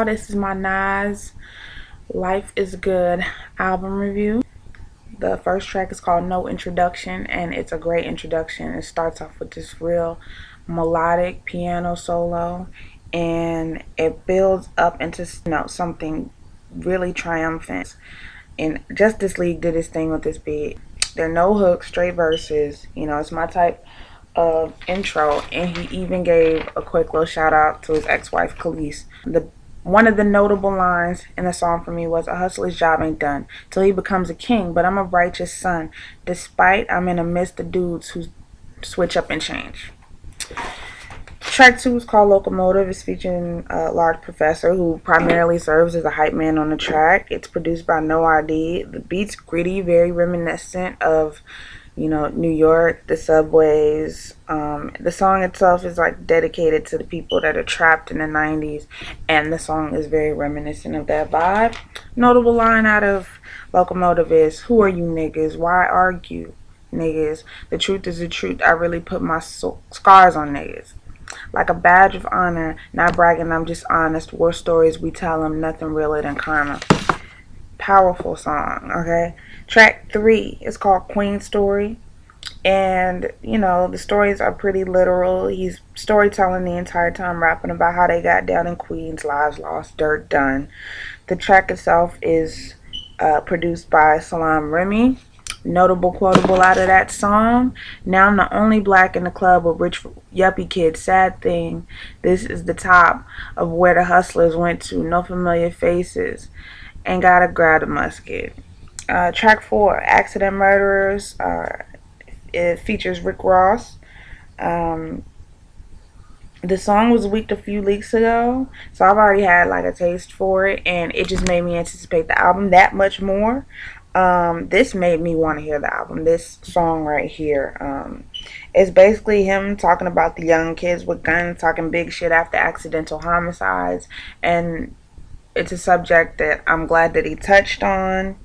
This is my Nas Life is Good album review. The first track is called No Introduction, and it's a great introduction. It starts off with this real melodic piano solo, and it builds up into something really triumphant. And Justice League did his thing with this beat. There are no hooks, straight verses. It's my type of intro, and he even gave a quick little shout out to his ex-wife Khalees. One of the notable lines in the song for me was, "A hustler's job ain't done till he becomes a king, but I'm a righteous son, despite I'm in a midst of dudes who switch up and change." Track 2 is called Locomotive. It's featuring Large Professor, who primarily serves as a hype man on the track. It's produced by No ID. The beat's gritty, very reminiscent of New York, the subways. The song itself is like dedicated to the people that are trapped in the 90s, and the song is very reminiscent of that vibe. Notable line out of Locomotive is, "Who are you niggas? Why argue, niggas? The truth is the truth. I really put my scars on niggas. Like a badge of honor, not bragging, I'm just honest. War stories we tell them, nothing realer than karma." Powerful song, okay? Track 3 is called Queen Story. And, the stories are pretty literal. He's storytelling the entire time, rapping about how they got down in Queens, lives lost, dirt done. The track itself is produced by Salaam Remi. Notable quotable out of that song: "Now I'm the only black in the club with rich yuppie kids. Sad thing, this is the top of where the hustlers went to. No familiar faces. Ain't gotta grab a musket." Track 4, Accident Murderers. It features Rick Ross. The song was leaked a few weeks ago, so I've already had like a taste for it, and it just made me anticipate the album that much more. This made me want to hear the album. This song right here, it's basically him talking about the young kids with guns talking big shit after accidental homicides, and it's a subject that I'm glad that he touched on.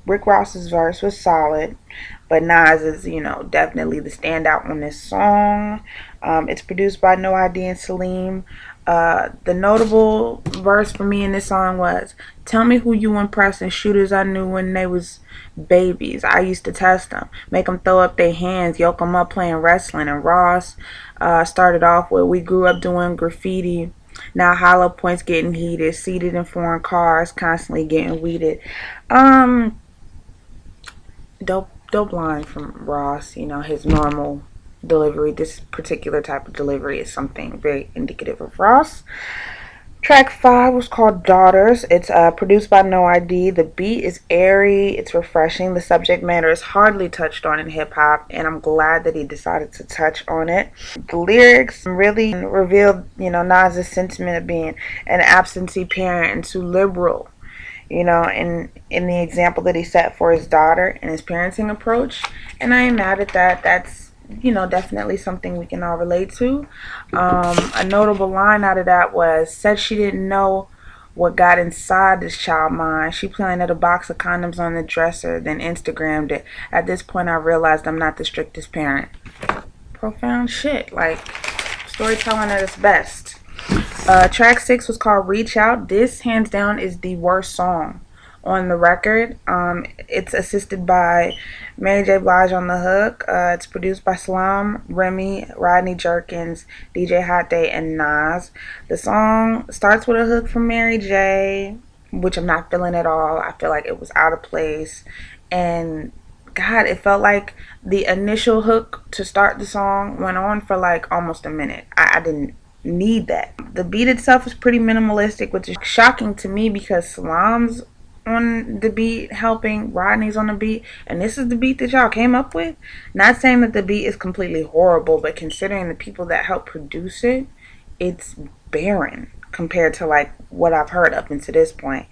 Rick Ross's verse was solid, but Nas is, definitely the standout on this song. It's produced by No ID and Salim. The notable verse for me in this song was, "Tell me who you impressing. Shooters I knew when they was babies. I used to test them, make them throw up their hands, yoke them up playing wrestling." And Ross started off with, "We grew up doing graffiti. Now hollow points getting heated, seated in foreign cars, constantly getting weeded." Dope line from Ross. His normal delivery. This particular type of delivery is something very indicative of Ross. Track 5 was called Daughters. It's produced by No ID. The beat is airy, it's refreshing. The subject matter is hardly touched on in hip-hop, and I'm glad that he decided to touch on it. The lyrics really revealed, Nas's sentiment of being an absentee parent and too liberal, in the example that he set for his daughter and his parenting approach. And I ain't mad at that. That's definitely something we can all relate to. A notable line out of that was, "Said she didn't know what got inside this child mind. She planted a box of condoms on the dresser, then Instagrammed it. At this point, I realized I'm not the strictest parent." Profound shit. Like, storytelling at its best. Track 6 was called Reach Out. This, hands down, is the worst song on the record. It's assisted by Mary J. Blige on the hook. It's produced by Salaam Remi, Rodney Jerkins, DJ Hot Day, and Nas. The song starts with a hook from Mary J., which I'm not feeling at all. I feel like it was out of place. And God, it felt like the initial hook to start the song went on for like almost a minute. I didn't need that. The beat itself is pretty minimalistic, which is shocking to me because Salaam's on the beat helping, Rodney's on the beat, and this is the beat that y'all came up with. Not saying that the beat is completely horrible, but considering the people that helped produce it, it's barren compared to like what I've heard up until this point.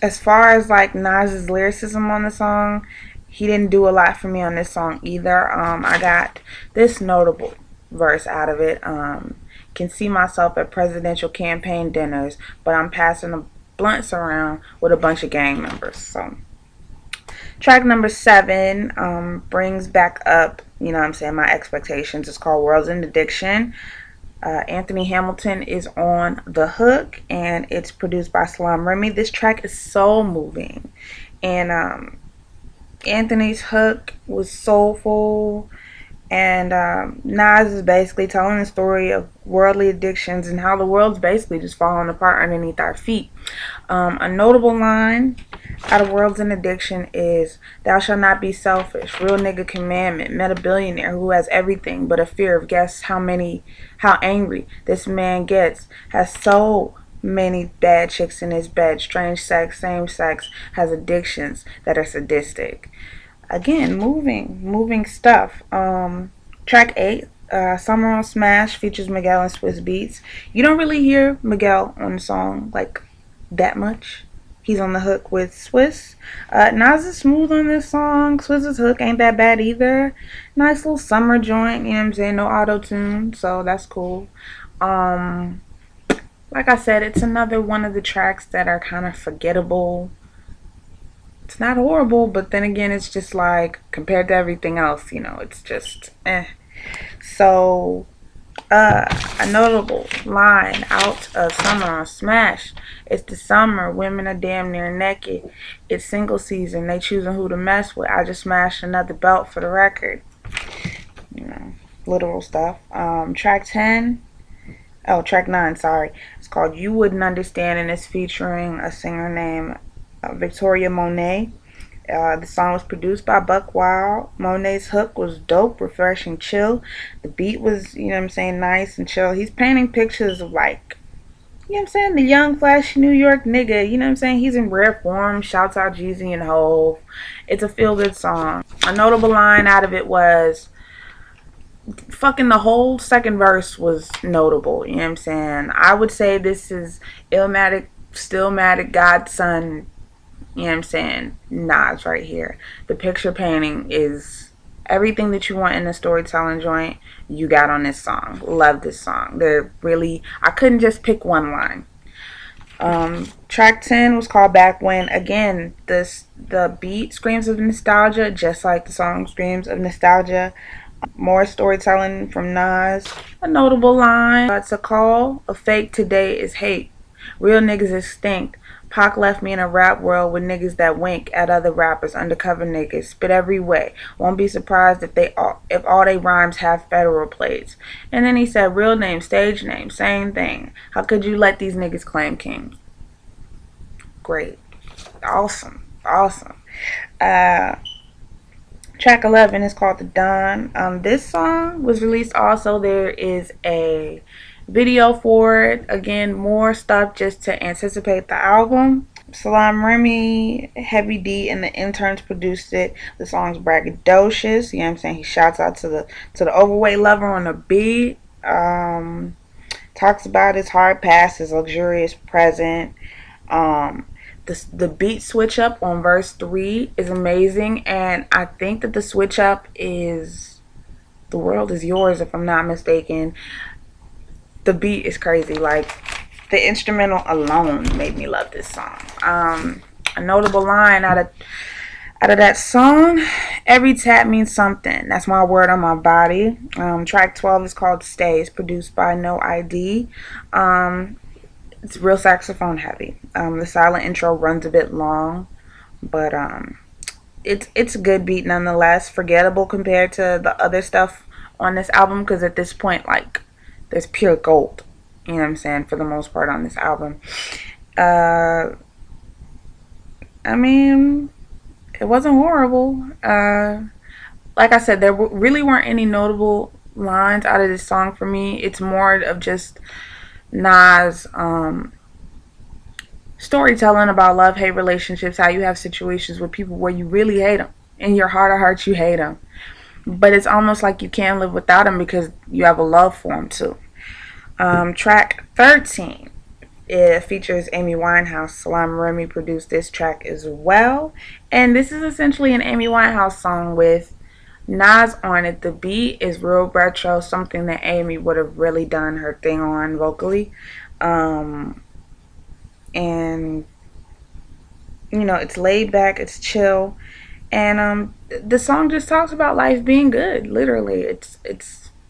As far as like Nas's lyricism on the song, he didn't do a lot for me on this song either. I got this notable verse out of it. "Can see myself at presidential campaign dinners, but I'm passing the blunts around with a bunch of gang members." So Track number 7 brings back up, you know what I'm saying, my expectations. It's called World's in Addiction. Anthony Hamilton is on the hook, and it's produced by Salaam Remi. This track is so moving, and Anthony's hook was soulful, and Nas is basically telling the story of worldly addictions and how the world's basically just falling apart underneath our feet. A notable line out of World's in Addiction is, "Thou shalt not be selfish. Real nigga commandment. Met a billionaire who has everything but a fear of guess how angry this man gets. Has so many bad chicks in his bed. Strange sex, same sex. Has addictions that are sadistic." Again, moving stuff. Track 8, Summer on Smash, features Miguel and Swizz Beatz. You don't really hear Miguel on the song like that much. He's on the hook with Swizz. Nas is smooth on this song. Swizz's hook ain't that bad either. Nice little summer joint, you know what I'm saying? No auto-tune, so that's cool. Like I said, it's another one of the tracks that are kind of forgettable. It's not horrible, but then again, it's just like, compared to everything else, you know, it's just eh. So, a notable line out of Summer on Smash: "It's the summer, women are damn near naked. It's single season, they choosing who to mess with. I just smashed another belt for the record." You know, literal stuff. Track 9, sorry. It's called "You Wouldn't Understand," and it's featuring a singer named Victoria Monet. The song was produced by Buck Wild. Monet's hook was dope, refreshing, chill. The beat was, you know what I'm saying, nice and chill. He's painting pictures of, like, you know what I'm saying, the young, flashy New York nigga. You know what I'm saying? He's in rare form. Shouts out Jeezy and Hove. It's a feel-good song. A notable line out of it was, fucking the whole second verse was notable. You know what I'm saying? I would say this is Illmatic, Stillmatic, Godson, you know what I'm saying, Nas right here. The picture painting is everything that you want in a storytelling joint, you got on this song. Love this song. I couldn't just pick one line. Track 10 was called Back When. Again, the beat screams of nostalgia, just like the song screams of nostalgia. More storytelling from Nas. A notable line: "It's a call. A fake today is hate. Real niggas extinct. Pac left me in a rap world with niggas that wink at other rappers, undercover niggas, spit every way. Won't be surprised if all they rhymes have federal plates." And then he said, "Real name, stage name, same thing. How could you let these niggas claim king?" Great. Awesome. Track 11 is called "The Don." This song was released also. There is a video for it. Again, more stuff just to anticipate the album. Salaam Remi, Heavy D, and the Interns produced it. The song's braggadocious. You know what I'm saying? He shouts out to the overweight lover on the beat. Talks about his hard past, his luxurious present. The beat switch up on verse 3 is amazing, and I think that the switch up is "The World Is Yours," if I'm not mistaken. The beat is crazy. Like, the instrumental alone made me love this song. A notable line out of that song: "Every tap means something. That's my word on my body." Track 12 is called "Stay." It's produced by No ID. It's real saxophone heavy. The silent intro runs a bit long, but it's a good beat nonetheless. Forgettable compared to the other stuff on this album, because at this point, like, there's pure gold, you know what I'm saying, for the most part on this album. I mean, it wasn't horrible. Like I said, there really weren't any notable lines out of this song for me. It's more of just Nas storytelling about love-hate relationships, how you have situations with people where you really hate them. In your heart of hearts, you hate them. But it's almost like you can't live without them because you have a love for them too. Track 13, it features Amy Winehouse. Salaam Remi produced this track as well. And this is essentially an Amy Winehouse song with Nas on it. The beat is real retro, something that Amy would have really done her thing on vocally. And, you know, it's laid back, it's chill. And the song just talks about life being good. Literally, it's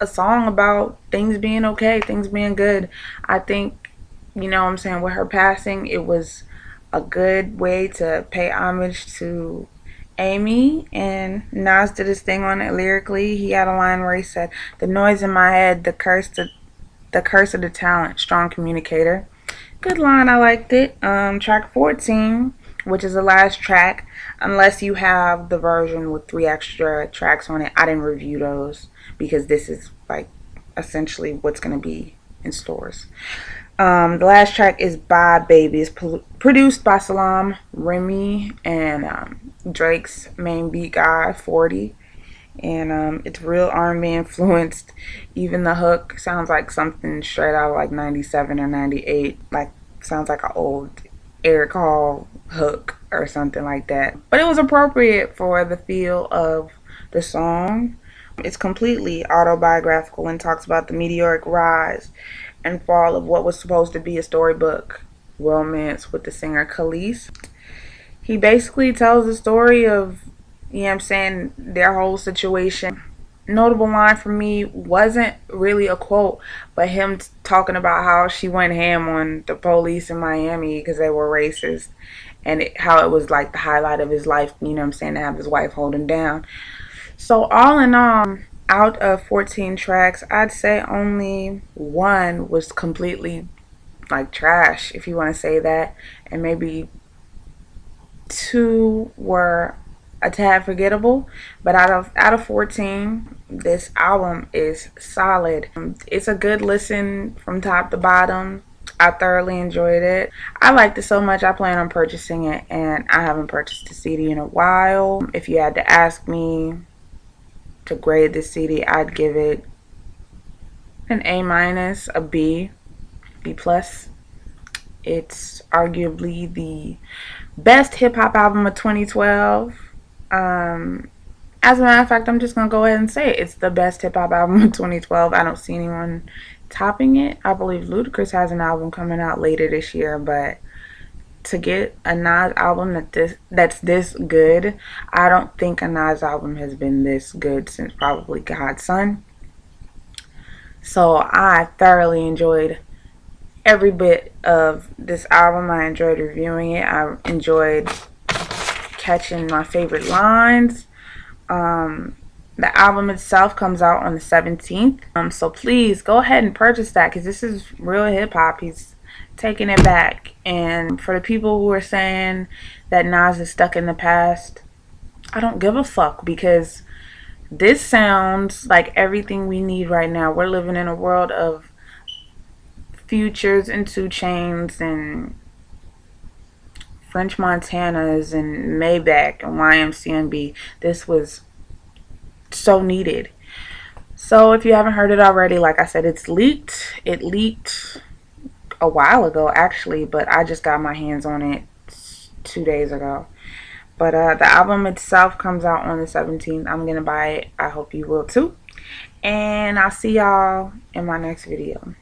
a song about things being okay, things being good. I think, you know what I'm saying, with her passing, it was a good way to pay homage to Amy. And Nas did his thing on it lyrically. He had a line where he said, "The noise in my head, the curse of the talent, strong communicator." Good line, I liked it. Track 14, which is the last track, unless you have the version with 3 extra tracks on it. I didn't review those because this is like essentially what's going to be in stores. The last track is Bye Baby. It's produced by Salam Remy and Drake's main beat guy, 40. And it's real R&B influenced. Even the hook sounds like something straight out of like 97 or 98. Like, sounds like an old Eric Hall hook or something like that. But it was appropriate for the feel of the song. It's completely autobiographical and talks about the meteoric rise and fall of what was supposed to be a storybook romance with the singer Khalees. He basically tells the story of, you know what I'm saying, their whole situation. Notable line for me wasn't really a quote, but him talking about how she went ham on the police in Miami because they were racist, and how it was like the highlight of his life, you know what I'm saying, to have his wife hold him down. So all in all, out of 14 tracks, I'd say only one was completely like trash, if you want to say that, and maybe 2 were a tad forgettable. But out of 14, this album is solid. It's a good listen from top to bottom. I thoroughly enjoyed it. I liked it so much I plan on purchasing it, and I haven't purchased the CD in a while. If you had to ask me to grade the CD, I'd give it an A minus, a B, B plus. It's arguably the best hip hop album of 2012. As a matter of fact, I'm just gonna go ahead and say it. It's the best hip hop album of 2012. I don't see anyone topping it. I believe Ludacris has an album coming out later this year, but to get a Nas album that's this good, I don't think a Nas album has been this good since probably God's Son. So I thoroughly enjoyed every bit of this album. I enjoyed reviewing it. I enjoyed catching my favorite lines. The album itself comes out on the 17th. So please go ahead and purchase that, because this is real hip hop. He's taking it back. And for the people who are saying that Nas is stuck in the past, I don't give a fuck, because this sounds like everything we need right now. We're living in a world of Futures and 2 Chainz and French Montanas and Maybach and YMCMB. This was so needed. So if you haven't heard it already, like I said, it's leaked. It leaked a while ago actually, but I just got my hands on it 2 days ago. But the album itself comes out on the 17th. I'm gonna buy it. I hope you will too. And I'll see y'all in my next video.